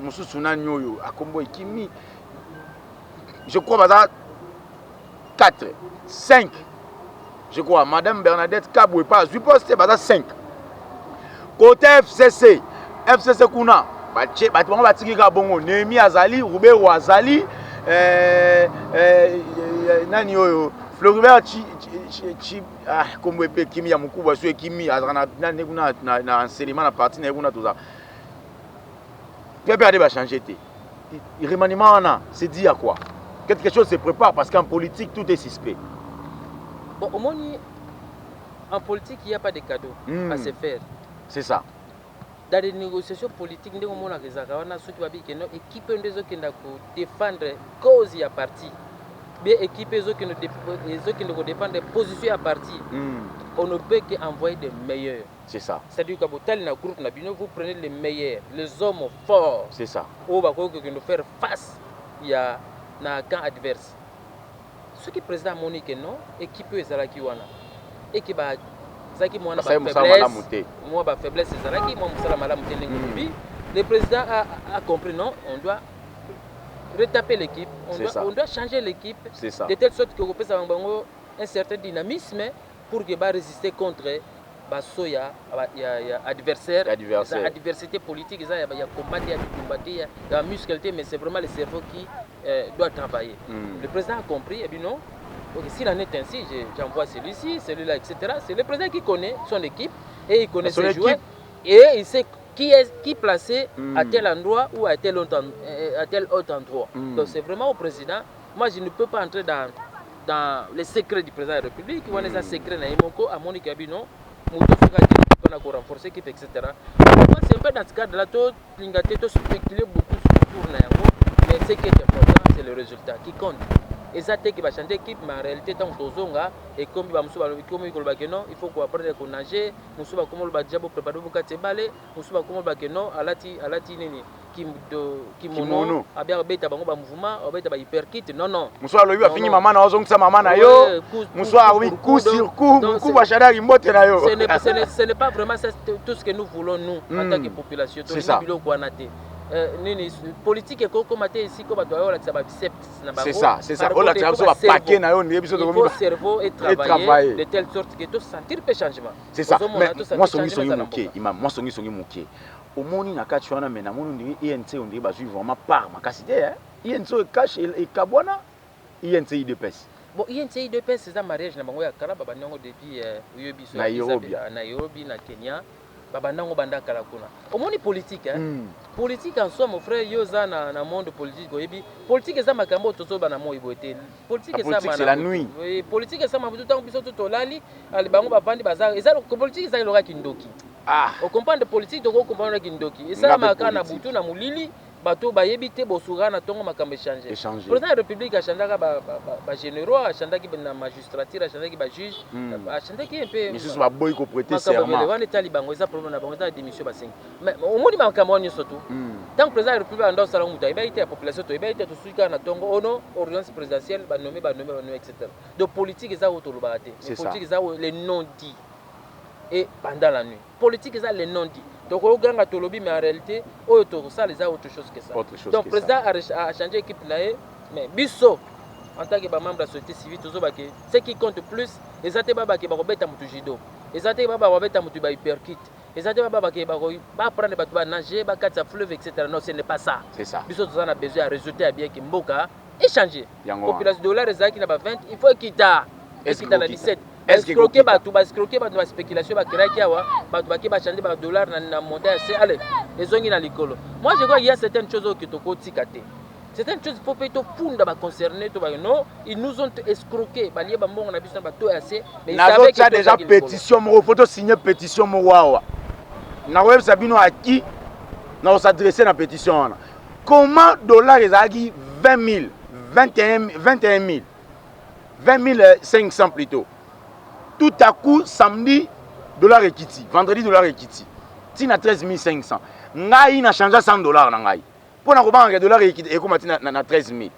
Moussou Sounani Yoyo a combo Kimi. Je crois bazar 4, 5. Je crois Madame Bernadette Kaboué pas a eu poste, bazar 5. Côté FCC Kuna bâtiment batiki ka bongo Némi Azali, Roubert Azali, nani oyo Floribert chi kombo epe kimi ya mukubwa so kimi azana na enseignement na parti na kuna toza. Pepe va changer té. Le remaniement c'est dit à quoi? Quelque chose se prépare parce qu'en politique tout est suspect. Bon, au moins en politique il n'y a pas de cadeau à se faire. C'est ça. Dans les négociations politiques, nous avons équipe qui défendre cause et parti. Bien équipé qui nous défendre position à parti. On ne peut qu'envoyer des meilleurs. C'est ça. C'est-à-dire que vous prenez les meilleurs, les hommes forts. C'est ça. Où nous faire face à un camp adverse. Ce qui est président Monique, non, équipe Ezalaki Wana. Équipe moi faiblesse le président a compris non, on doit retaper l'équipe, on doit changer l'équipe de telle sorte que vous puissiez avoir un certain dynamisme pour que résister contre adversaire, adversité politique, il y a combattre, il y a muscleté, mais c'est vraiment le cerveau qui doit travailler. Le président a compris, et bien non. Donc, s'il en est ainsi, j'envoie celui-ci, celui-là, etc. C'est le président qui connaît son équipe et il connaît ses joueurs et il sait qui est placé à tel endroit ou à tel autre endroit. Donc c'est vraiment au président. Moi, je ne peux pas entrer dans les secrets du président de la République. On a des secrets à Monique Abino, on a renforcé l'équipe, etc. C'est un peu dans ce cadre-là, il faut spéculer beaucoup sur le tour, mais ce qui est important, c'est le résultat qui compte. Et ça, qui va changer l'équipe, mais en réalité, tant que et comme il faut qu'on apprenne à nager, il faut qu'on prépare pour balai, il faut qu'on alati kimono, a bien bête bango mouvement, a bête hyperkit, non. Moussa lui a fini maman na ozong sa maman na yo. Moussa oui coup sur coup, coup va chada imbote na yo. Ce n'est pas vraiment tout ce que nous voulons nous en tant que population. C'est ça. Politique et commater ici comme c'est ça, c'est ça. On a il faut cerveau et travailler de telle sorte que tout sentir le changement. C'est ça. Mais moi songi moké, imam, moi songi moké. Au moni na kati wana mais na moni INC on dit bazui vraiment par makasité hein. INC cache et kabwana INC IDPS. Bon INC IDPS c'est un mariage na bango ya kala baba nango depuis Nairobi na Kenya. Baba nango banda kala kuna. Au moni politique hein. Politique en soi mon frère yoza na monde politique oyebi. Politique ça makambo tozo bana mo iboté. Politique ça c'est la nuit. Oui, politique ça mabutu tango biso to lali ali bango bavandi bazar. Et ça politique ça loka kindoki. On comprend de politique, on comprend de Kindoki. Et ça, ma na butu na mulili, bato bayebi te bosuka na tongo makambo échanger. Président de la République achandaka ba généraux, achandaki na magistrature, achandaki ba juge, achandaki un peu. Monsieur va boy ko prêter serment. On est taliban, ça problème na bango ta démission ba 5. Mais au moins makambo ni surtout. Tant que président de la République anda sala muta, iba ite la population to iba ite to suka na tongo ono ordonnance présidentielle ba nommer etc. Donc politique ça auto lo baté. Politique ça les non dits. Et pendant la nuit. Politique ça les non dits. Donc, au grand Tolobi, mais en réalité, ça les a autre chose que ça. Donc, le président a changé l'équipe là, mais Bisso, en tant que membre de la société civile, ce qui compte plus, c'est que Baba qui va remettre à judo, c'est que Baba va remettre à hyperkit, c'est que Baba qui va prendre à nager, à casser fleuve, etc. Non, ce n'est pas ça. C'est ça. Bisso, on a besoin de résulter à bien que Mboka échanger. Population dollar, qui n'a pas 20, il faut qu'il t'a. Est-ce qu'il a 17? Est-ce que croquer bateau, la spéculation, la changer par dollar na montagne, c'est allez, les zones dans l'école. Moi je crois qu'il y a certaines choses qui sont côté. Certaines choses il faut plutôt fondre ba concerner to ba non, ils nous ont escroqué, ba lié ba mbongo na biso ba to assez, mais ils savaient que déjà pétition mo photo signer pétition mo wawa. Na web sabino à qui na s'adresser na pétition. Comment dollar ezaki 20 000, 21 000, 20 500 plutôt. Tout à coup, samedi, dollar et Kitty. Vendredi, dollar et Kitty. Tina 13 500. Ngai n'a changé 100 dollars. Pour na koba dollar et Kitty, et comme na 13 000.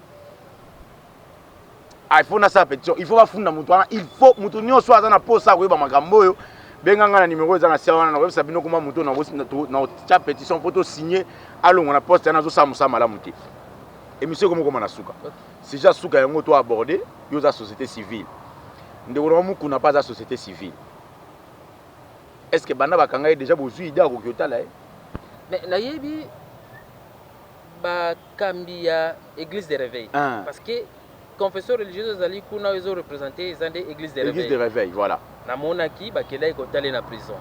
Ah, il faut na sa pétition. Il faut pas funda mutuana. Il faut mutunio soit dans la poste ça, oui, ba makambo yo. Benganga na numéro za na serveur na web sabino kuma muto na cha pétition photo signer alongo na poste na zo sa musa malamu te. Et monsieur comment na suka. Si ja suka yango to aborder, yo za société civile. Ndeko n'a pas la société civile. Est-ce que bana bakanga est déjà besoin d'idée à Kokiota là? Mais na yebi ba kambia église de réveil parce que confesseurs religieux zali kuna ils ont représenté ils ont des églises de réveil. Église de réveil, voilà. Na monaki ba kenda ikotale na prison.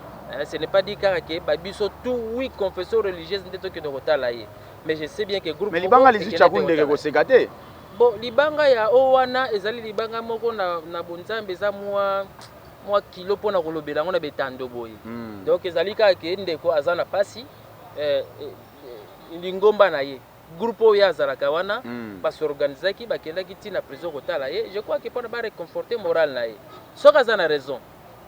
Ce n'est pas dit que ba biso tout oui confesseurs religieux ndeto ke dokotala ye. Mais je sais bien que groupe mais libanga les chakunde ko segate. Bon, libanga ya owana ezali libanga moko na bonzambe za mwa kilo pona kolobela ngona betando boye. Donc ezali ka ke ndeko azana pasi lingomba na ye. Groupe ya zalaka wana ba s'organiser ba kenda ki tina prison kotala ye. Je crois que pona ba réconforter moral na ye. Soka azana raison.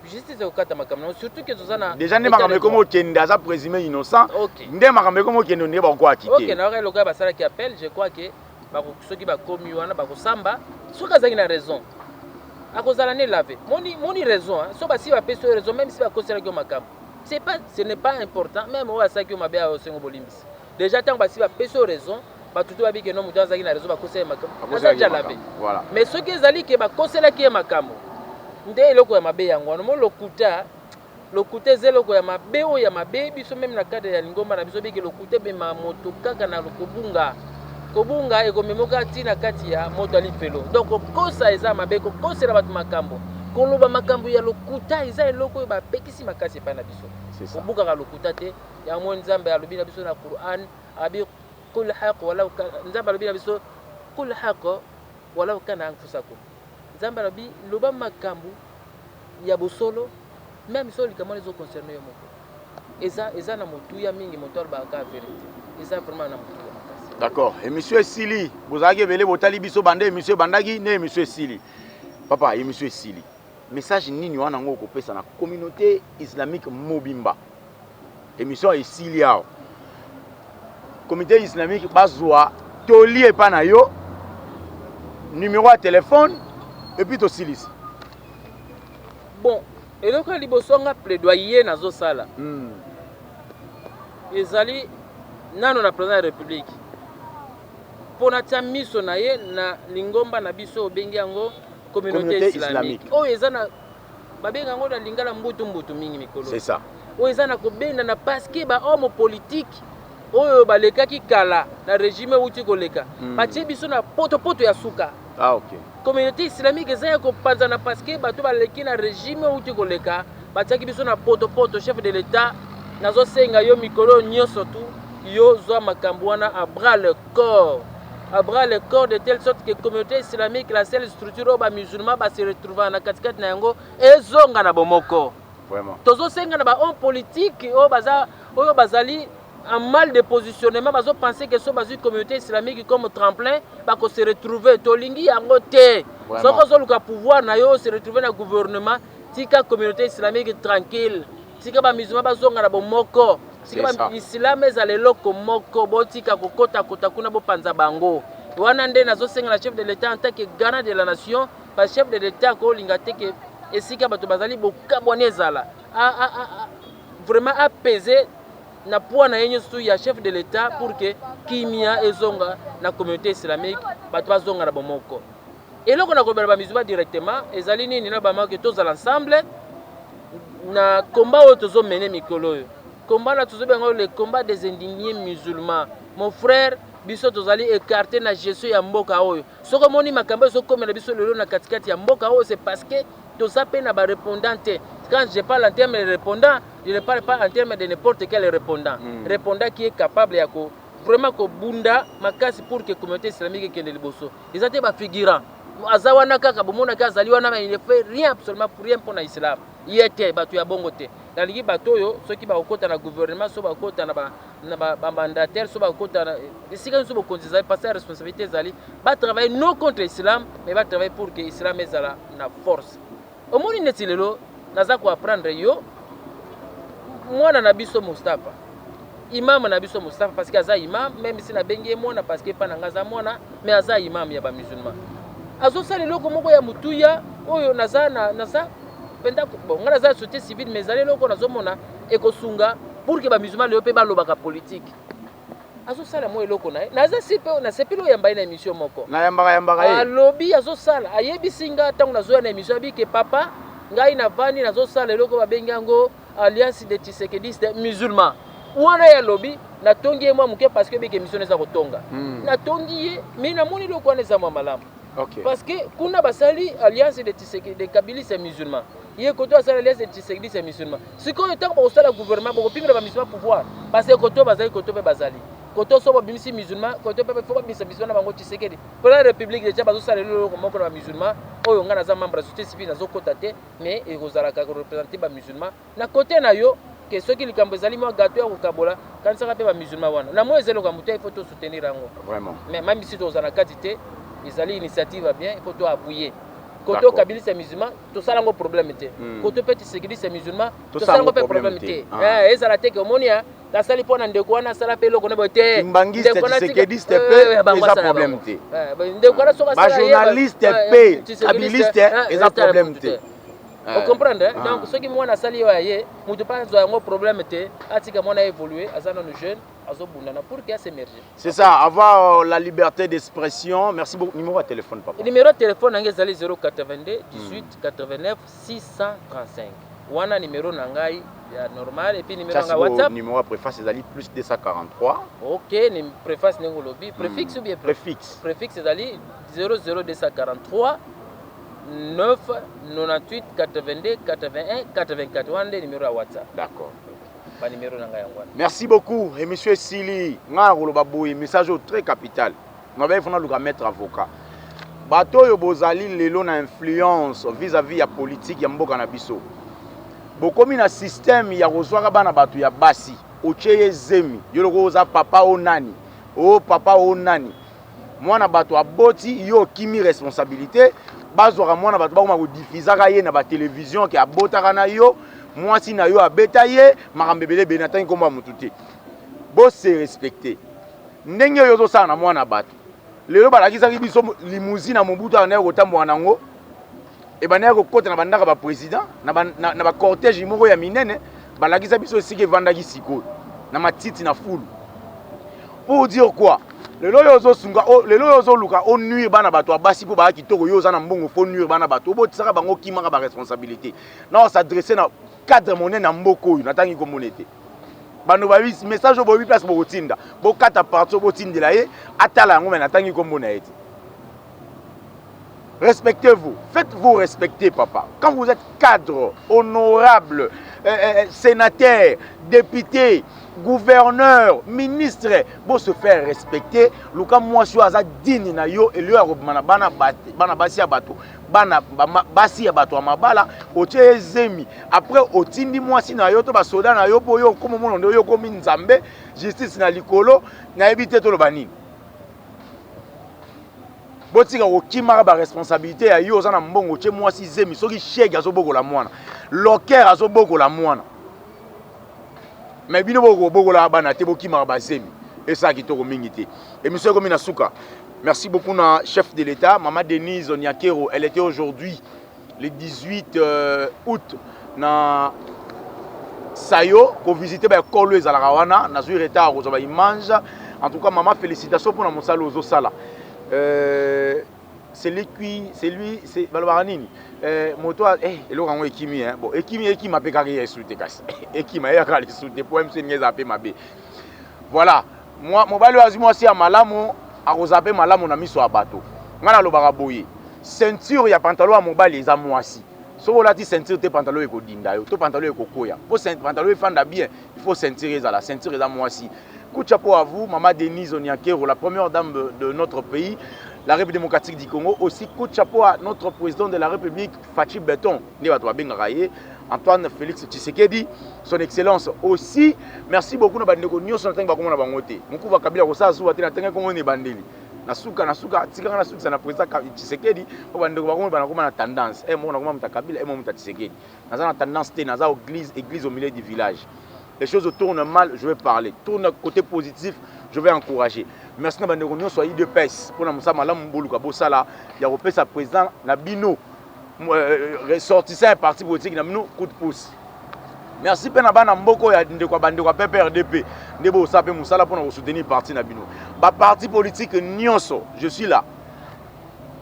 Justice okata makamna surtout que zozana déjà ne makambe comme okende aza présumé innocent. Nde makambe comme okende ne ba kwa quitter. OK, na ka loka ba sala ki appel, je crois que soki bakomi wana bakosamba soki azalaki na raison akozala ne lave moni raison so basi bapesi raison même si bakoselaki yo makambo ce n'est pas important même oyo asalaki yo mabe ayosengo bolimbisi déjà ntango basi bapesi yo raison batutu babiki no moto azalaki na raison bakosela makambo aza ja lave mais soki ezali ke bakoselaki ye makambo nde eloko ya mabe yango wana mo lokuta eza eloko ya mabe oyo ya mabe biso même na cadre ya lingomba na biso biki lokuta ebema moto kaka na kobunga ekomemoka tina kati ya moto ali felo donc kosa eza mabe kokosela bato makambo koloba makambo ya lokuta eza eloko oyo bapekisi makasi epai na biso kobukaka lokuta te yango nzambe alobi na biso na Quran abi kul haq wala nzambe alobi na biso kul haq wala kana anfusakum nzambe alobi loba makambo ya bosolo même so likamwa ezo concerner yo moko eza na motu ya mingi moto alobaka vérité eza vraiment na motu. D'accord. Et monsieur Sili, vous avez vu le biso bandé, monsieur Bandagi, né monsieur Sili. Papa, et monsieur Sili. Message nini wana ngo ko pesa na communauté islamique Mobimba. Émission est Sili yao. Communauté islamique bazwa toli epa na yo numéro de téléphone et puis to Sili. Bon, et donc liboso nga plaidoyer nazo sala. Ezali nano na président de la République. Pona tia miso na ye na lingomba na biso obengi yango communauté islamique. Oh ezana babenga yango na lingala mbutu mingi mikolo. C'est ça. Oh ezana ko benda na parce que ba homme politique oyo balekaki kala na régime uti koleka. Batie biso na poto ya suka. Ah OK. Communauté islamique ezaya ko panza na parce que bato baleki na régime uti koleka. Batie biso na poto chef de l'état nazo senga yo mikolo nyoso tu yo zo makambo wana à bras le corps de telle sorte que la communauté islamique, la seule structure où les musulmans se retrouvent dans la katikati na yango ezonga na bomoko. Vraiment. Tozo senga na ba homme politique oyo bazali en mal de positionnement, ils ont pensé que la communauté islamique comme tremplin, ils se retrouver. Tolingi yango te. Soko zo luka pouvoir na yo se retrouver na gouvernement, tika communauté islamique tranquille. Tika ba musulman bazonga na bomoko. Tika ba islam ezale loko moko botika kokota kota kuna bo panza bango. Wana nde nazo senga la chef de l'état en tant que garant de la nation, pas chef de l'état ko linga te que esika bato bazali bokabwane ezala. Vraiment apaiser na poids na yenyo sou ya chef de l'état pour que kimia ezonga na communauté islamique bato bazonga na bomoko. Et là qu'on a couvert ba musulman directement ezali nini na ba que tous ensemble na combat où tous mené mikolo yo. Combat na tous bengo le combat des indignés musulmans. Mon frère biso tozali écarté na gestion ya mboka oyo. Soko moni makambo so comme na biso lelo na katikati ya mboka oyo c'est parce que tozape na ba répondante. Quand je parle en termes de répondant, je ne parle pas en termes de n'importe quel répondant. Répondant qui est capable ya ko vraiment ko bunda makasi pour que communauté islamique kende liboso. Ils étaient ba figurant. Azawana kaka bomona ka zaliwa na il ne fait rien absolument pour rien pour l'islam. Il était batu ya bongo te. Na ligi bato yo ceux qui ba okota na gouvernement so ba okota na ba mandataire so ba okota na sika so ba konziza passer responsabilité zali ba travailler non contre l'islam mais ba travailler pour que l'islam ezala na force. Au moni netilelo naza ko apprendre yo mwana na biso Mustafa. Imam na biso Mustafa parce que aza imam même si na bengi mwana parce que pa na ngaza mwana mais aza imam ya ba musulman. Azo sali loko moko ya mutuya oyo naza penda bon ngana za société civile mais zali loko nazo mona ekosunga pour que ba musulman le pe ba lobaka politique. Azo sala mo eloko na naza sipe na sepilo ya mbaina émission moko na yambaka lobby azo sala ayebi singa tangu nazo na émission bi ke papa ngai na vani nazo sala eloko ba bengango alliance des Tshisekidistes musulmans. Wana ya lobby na tongi moi muke parce que beke mission eza kotonga na tongi mais na moni loko wana za malamu. Okay. Parce que kuna basali alliance de Tshisekedi de Kabylie c'est musulman. Il koto basali alliance de Tshisekedi c'est musulman. Ce qu'on est tant pour ça le gouvernement pour pimela ba musulman pouvoir parce que koto basali koto pe basali. Koto so ba bimisi musulman koto pe faut pas bimisa musulman na bango Tshisekedi. Pour la République déjà bazo sala le komoko na musulman oyo ngana za membre société civile nazo kotate mais e kozala ka représenter ba musulman na côté na yo que ceux qui likambo zali mo gâteau ya kokabola quand ça pe ba musulman wana. Na mo ezelo ka mutu il faut to soutenir yango. Vraiment. Mais même si to zana quantité ils allaient initiative bien il faut tout appuyer. Côté Kabylie c'est musulman tout ça là problème était côté petit sécurité c'est musulman tout ça là problème était et ça la tête omonia la sali pona ndeko wana sala pe loko ne bote mbangiste sécuriste pe ça problème était ndeko wana soka sala journaliste pe kabiliste ça problème était. Vous comprenez? Donc, ceux qui m'ont sali waye, mutu pas zo problème était, atika mona évoluer, azana nos jeunes, azobundana pour qu'il s'émerge. C'est ça, avoir la liberté d'expression. Merci beaucoup. Numéro de téléphone papa. Le numéro de téléphone est 082 18 89 635. Wana numéro nangai normal et puis numéro nga WhatsApp. Numéro préface c'est plus 243. OK, préface nengo lobby, préfixe ou bien préfixe. Préfixe c'est 00243 9 98 82 81 84. Wande numéro à WhatsApp. D'accord. Pas numéro nanga yangwana. Merci beaucoup. Et monsieur Sili, ngaro babouy message très capital. On va faire le mettre avocat. Bato yo bozali lelo na influence vis-à-vis ya politique ya mboka na biso. Bokomi na système ya kozwaka bana bato ya basi. Ocheye zemi. Yo loko za papa o nani. O papa o nani. Mwana bato aboti yo kimi responsabilité. Bazwaka mwana bato bakoma ko diffusaka ye na ba télévision ke abotaka na yo. Mwasi na yo abeta ye makambebele benatani komba mututi. Bo se respecter. Ndenge yo zo sana mwana bato. Lelo balakisaki biso limousine na Mobutu anaye kotambola nango e banaye kokota na bandaka ba président na ba cortège moko ya minene balakisa biso esika evandaki sikoyo na matiti na fulu pour dire quoi lelo yo zo sunga lelo yo zo luka o nuire bana bato abasi po ba kitoko yo za na mbongo fo nuire bana bato obotisaka bango kimaka ba responsabilité na s'adresser na cadre monene na mboko yo natangi ko monete bano ba message bo 8 place bo tinda bo kata parti bo tindela ye atala yango mena tangi kombo na eti Respectez-vous. Faites-vous respecter, papa. Quand vous êtes cadre, honorable, sénateur, député, gouverneur, ministre, vous se faire respecter. Luka moi suis aza digne na yo et lui a bana basi ya bato. Bana basi ya bato amabala otie zemi. Après otindi moi si na yo to ba soda na yo po yo comme mondo yo comme nzambe, justice na likolo na ebité to lo banini. Botika okimaka ba responsabilité ya yo zana mbongo tie moi si zemi soki chèque azoboko la mwana. Loker azoboko la mwana. Mais bino boko la bana te bokimaka ba zemi. Et ça qui to mingi et monsieur Komina Souka. Merci beaucoup na chef de l'État, Maman Denise Onyakero. Elle était aujourd'hui le 18 août na Sayo pour visiter ba école za la Rawana, na zui retard aux image. En tout cas, maman félicitations pour na mosalo zo sala. C'est lui c'est Balobaranini. Moto elo rango ekimi hein. Bon, ekimi m'a pekari esute kasi. Ekimi ya kali esute pour MC ngeza pe mabe. Voilà. Moi mobali azimo si ya malamu akozape malamu na miso ya bato. Ngana lobaka boye. Ceinture ya pantalon ya mobali eza mwasi. So la ti ceinture te pantalon eko dinda yo, to pantalon eko koya. Pour pantalon efanda bien, il faut ceinture eza la ceinture eza mwasi. Coup de chapeau à vous, Maman Denise Onyakero, la première dame de notre pays, la République démocratique du Congo. Aussi, coup de chapeau à notre président de la République, Fachi Beton, Antoine Félix Tshisekedi, son excellence aussi. Merci beaucoup na bandeko nyonso na tanga bakoma na bangote. Mukuva kabila ko sazu atena tanga ko ngone bandeli. Nasuka tika na suka na président Tshisekedi, ko bandeko bakoma banakoma na tendance. Mo na koma mutakabila, mo mutatshisekedi. Naza na tendance te naza église au milieu du village. Les choses tournent mal, je vais parler. Tourne côté positif, je vais encourager. Merci na bandeko nyonso soyez de pèse pour na musama la mbulu ka bosala ya kopesa président na bino. Ressortissant un parti politique na bino coup de pouce. Merci pe na bana mboko ya ndeko bandeko PPRDP ndebo sape musala pour na soutenir parti na bino. Ba parti politique nyonso, je suis là.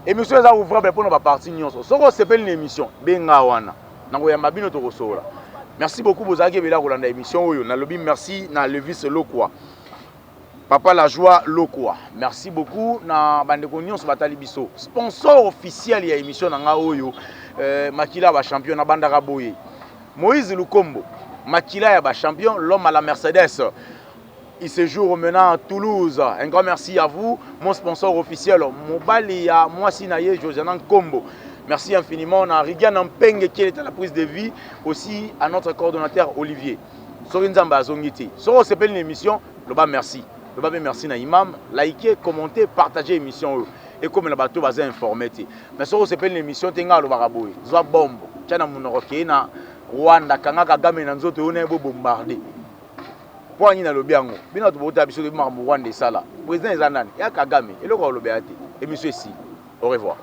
Émission za ouvrable pour na parti nyonso. Soko sepel une émission benga wana. Nango ya mabino to kosola. Merci beaucoup bozaki bela kolanda émission oyo na lobby merci na Levis Lokwa. Papa la joie Lokwa. Merci beaucoup na bandeko nyonso batali biso. Sponsor officiel ya émission na nga oyo Makila ba champion na bandaka boye. Moïse Lukombo, Makila ya ba champion, l'homme à la Mercedes. Il séjourne maintenant à Toulouse. Un grand merci à vous, mon sponsor officiel Mobali ya Mwasi Naye Josianan Kombo. Merci infiniment à Rigan Mpenge qui est à la prise de vie, aussi à notre coordonnateur Olivier. Sorinzamba Azongiti. Soro c'est une émission, le bas merci. Le bas merci na imam, likez, commentez, partagez l'émission et comme le bateau va informer. Mais Soro c'est une émission tenga le baraboy. Zwa bombo. Tiana munoroke na Rwanda kanga Kagame na nzoto one bo bombarder. Poani na lobiango. Bino to bota biso de Rwanda sala. Président ezanani ya Kagame. Eloko lobiate. Émission ici. Au revoir.